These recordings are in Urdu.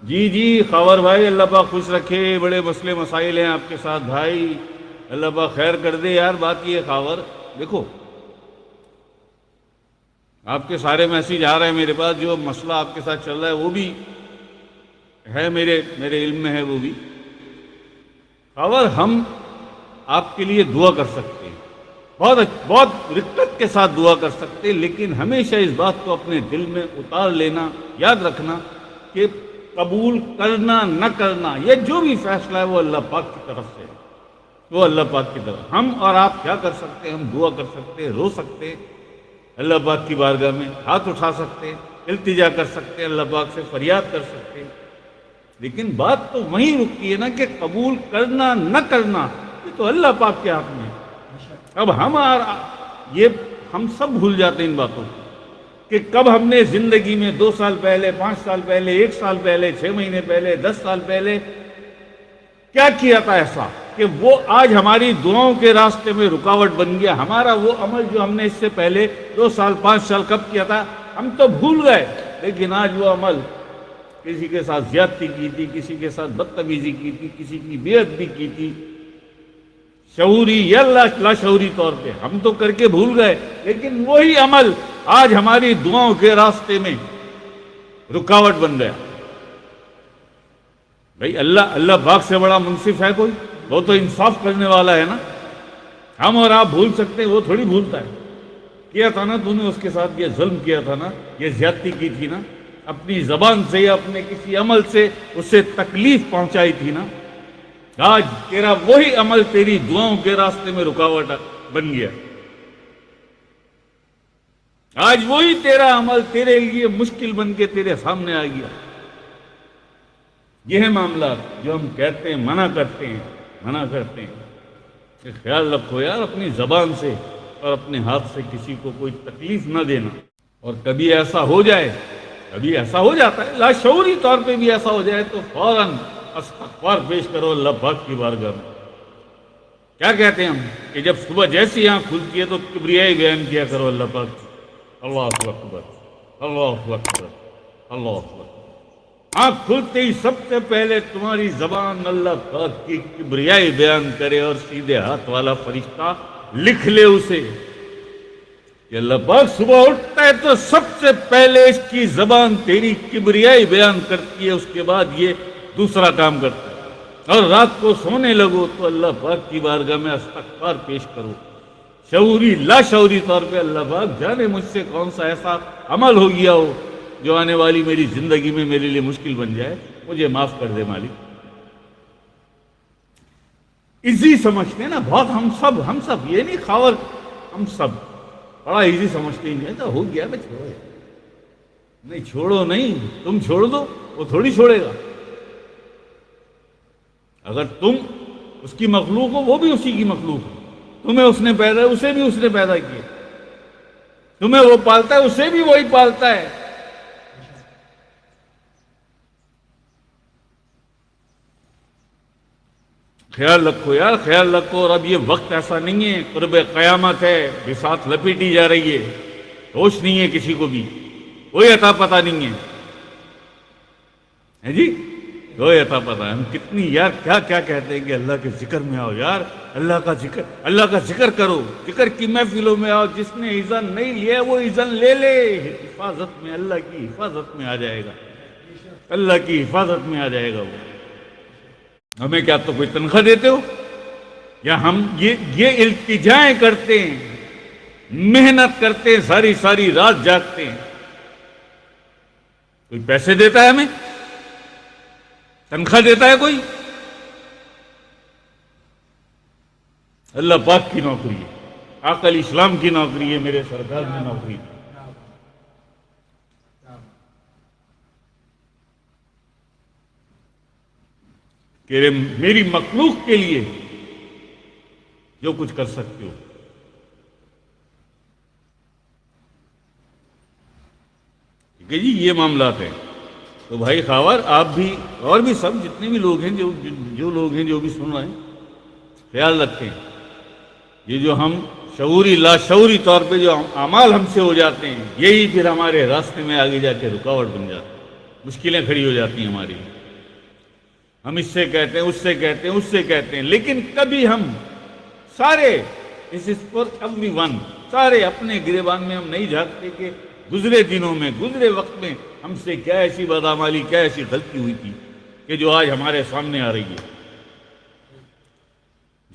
جی جی خاور بھائی، اللہ پاک خوش رکھے، بڑے مسئلے مسائل ہیں آپ کے ساتھ بھائی، اللہ پاک خیر کر دے یار۔ بات یہ خاور، دیکھو آپ کے سارے میسیج آ رہے ہیں میرے پاس، جو مسئلہ آپ کے ساتھ چل رہا ہے وہ بھی ہے میرے علم میں ہے وہ بھی۔ خاور ہم آپ کے لیے دعا کر سکتے ہیں، بہت رقت کے ساتھ دعا کر سکتے ہیں، لیکن ہمیشہ اس بات کو اپنے دل میں اتار لینا، یاد رکھنا کہ قبول کرنا نہ کرنا یہ جو بھی فیصلہ ہے وہ اللہ پاک کی طرف سے ہے، وہ اللہ پاک کی طرف۔ ہم اور آپ کیا کر سکتے ہیں؟ ہم دعا کر سکتے ہیں، رو سکتے ہیں اللہ پاک کی بارگاہ میں، ہاتھ اٹھا سکتے ہیں، التجا کر سکتے ہیں، اللہ پاک سے فریاد کر سکتے ہیں، لیکن بات تو وہیں رکتی ہے نا کہ قبول کرنا نہ کرنا یہ تو اللہ پاک کے ہاتھ میں ہے۔ اب ہم سب بھول جاتے ہیں ان باتوں کو کہ کب ہم نے زندگی میں 2 سال پہلے، 5 سال پہلے، 1 سال پہلے، 6 مہینے پہلے، 10 سال پہلے کیا کیا تھا ایسا کہ وہ آج ہماری دعاؤں کے راستے میں رکاوٹ بن گیا۔ ہمارا وہ عمل جو ہم نے اس سے پہلے 2 سال 5 سال کب کیا تھا ہم تو بھول گئے، لیکن آج وہ عمل کسی کے ساتھ زیادتی کی تھی، کسی کے ساتھ بدتمیزی کی تھی، کسی کی بے ادبی کی تھی، شعوری یا لاشعوری طور پہ ہم تو کر کے بھول گئے، لیکن وہی عمل آج ہماری دعاؤں کے راستے میں رکاوٹ بن گیا۔ بھائی اللہ پاک سے بڑا منصف ہے کوئی؟ وہ تو انصاف کرنے والا ہے نا۔ ہم اور آپ بھول سکتے ہیں، وہ تھوڑی بھولتا ہے۔ کیا تھا نا تو نے اس کے ساتھ، یہ ظلم کیا تھا نا، یہ زیادتی کی تھی نا، اپنی زبان سے یا اپنے کسی عمل سے اسے تکلیف پہنچائی تھی نا، آج تیرا وہی عمل تیری دعاؤں کے راستے میں رکاوٹ بن گیا۔ آج وہی تیرا عمل تیرے لیے مشکل بن کے تیرے سامنے آ گیا۔ یہ ہے معاملات جو ہم کہتے ہیں، منع کرتے ہیں کہ خیال رکھو یار اپنی زبان سے اور اپنے ہاتھ سے کسی کو کوئی تکلیف نہ دینا۔ اور کبھی ایسا ہو جائے، کبھی ایسا ہو جاتا ہے، لاشعوری طور پہ بھی ایسا ہو جائے تو فوراً استغفار پیش کرو اللہ پاک کی بارگاہ میں۔ کیا کہتے ہیں ہم کہ جب صبح جیسی آنکھ کھلتی ہے تو کبریائی بیان کیا کرو اللہ پاک کی، اللہ اکبر، اللہ اکبر، اللہ اکبر۔ آنکھ کھلتے ہی سب سے پہلے تمہاری زبان اللہ پاک کی کبریائی بیان کرے، اور سیدھے ہاتھ والا فرشتہ لکھ لے اسے کہ اللہ پاک صبح اٹھتا ہے تو سب سے پہلے اس کی زبان تیری کبریائی بیان کرتی ہے، اس کے بعد یہ دوسرا کام کرتا ہے۔ اور رات کو سونے لگو تو اللہ پاک کی بارگاہ میں استغفار پیش کرو، شعوری لاشعوری طور پہ اللہ پاک جانے مجھ سے کون سا ایسا عمل ہو گیا ہو جو آنے والی میری زندگی میں میرے لیے مشکل بن جائے، مجھے معاف کر دے مالک۔ ایزی سمجھتے ہیں نا بہت ہم سب یہ نہیں خاور، ہم سب بڑا ایزی سمجھتے ہیں، تو ہو گیا بھائی چھوڑو، نہیں چھوڑو نہیں، تم چھوڑ دو وہ تھوڑی چھوڑے گا۔ اگر تم اس کی مخلوق ہو وہ بھی اسی کی مخلوق ہو، تمہیں اس نے پیدا اسے بھی اس نے پیدا کیا، تمہیں وہ پالتا ہے اسے بھی وہی پالتا ہے۔ خیال رکھو یار، خیال رکھو۔ اور اب یہ وقت ایسا نہیں ہے، قرب قیامت ہے، بساط لپیٹی جا رہی ہے، ہوش نہیں ہے کسی کو بھی، کوئی عطا پتہ نہیں ہے جی، کوئی عطا پتہ ہے۔ ہم کتنی یار کیا کہتے ہیں کہ اللہ کے ذکر میں آؤ یار، اللہ کا ذکر کرو، ذکر کی محفلوں میں آؤ۔ جس نے اذن نہیں لیا وہ اذن لے لے، حفاظت میں، اللہ کی حفاظت میں آ جائے گا، اللہ کی حفاظت میں آ جائے گا وہ۔ ہمیں کیا تو کوئی تنخواہ دیتے ہو؟ یا ہم یہ التجائیں کرتے ہیں، محنت کرتے ہیں، ساری رات جاگتے ہیں، کوئی پیسے دیتا ہے ہمیں؟ تنخواہ دیتا ہے کوئی؟ اللہ پاک کی نوکری ہے، آقا علیہ السلام کی نوکری ہے، میرے سرکار کی نوکری ہے۔ کہ میری مخلوق کے لیے جو کچھ کر سکتے ہو۔ ٹھیک ہے جی، یہ معاملات ہیں۔ تو بھائی خاور آپ بھی اور بھی سب جتنے بھی لوگ ہیں جو لوگ ہیں جو بھی سن رہے ہیں، خیال رکھیں یہ جو ہم شعوری لاشعوری طور پہ جو اعمال ہم سے ہو جاتے ہیں، یہی پھر ہمارے راستے میں آگے جا کے رکاوٹ بن جاتے ہیں، مشکلیں کھڑی ہو جاتی ہیں ہماری۔ ہم اس سے کہتے ہیں، اس سے کہتے ہیں، اس سے کہتے ہیں، لیکن کبھی ہم سارے اس پر ایوری ون سارے اپنے گریبان میں ہم نہیں جھانکتے کہ گزرے دنوں میں، گزرے وقت میں ہم سے کیا ایسی بدعمالی، کیا ایسی غلطی ہوئی تھی کہ جو آج ہمارے سامنے آ رہی ہے،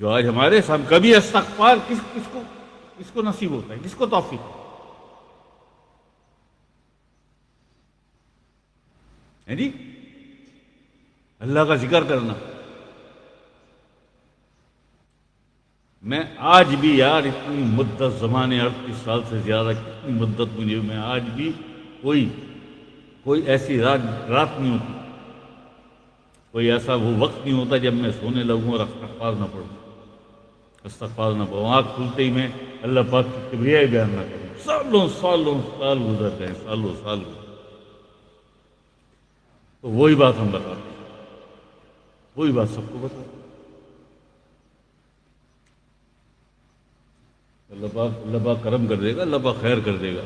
جو آج ہمارے سامنے. کبھی استغفار کس کو نصیب ہوتا ہے، کس کو توفیق ہے جی؟ اللہ کا ذکر کرنا. میں آج بھی یار اتنی مدت زمانے 38 سال سے زیادہ کتنی مدت مجھے، میں آج بھی کوئی ایسی رات نہیں ہوتی، کوئی ایسا وہ وقت نہیں ہوتا جب میں سونے لگوں اور استغفار نہ پڑھوں. آنکھ کھلتے ہی میں اللہ پاک کی کبریائی بیان نہ کروں. سال گزر گئے، سال گزر. تو وہی بات ہم بتاتے ہیں، وہی بات سب کو بتاتے ہیں. اللہ پاک کرم کر دے گا، اللہ پاک خیر کر دے گا.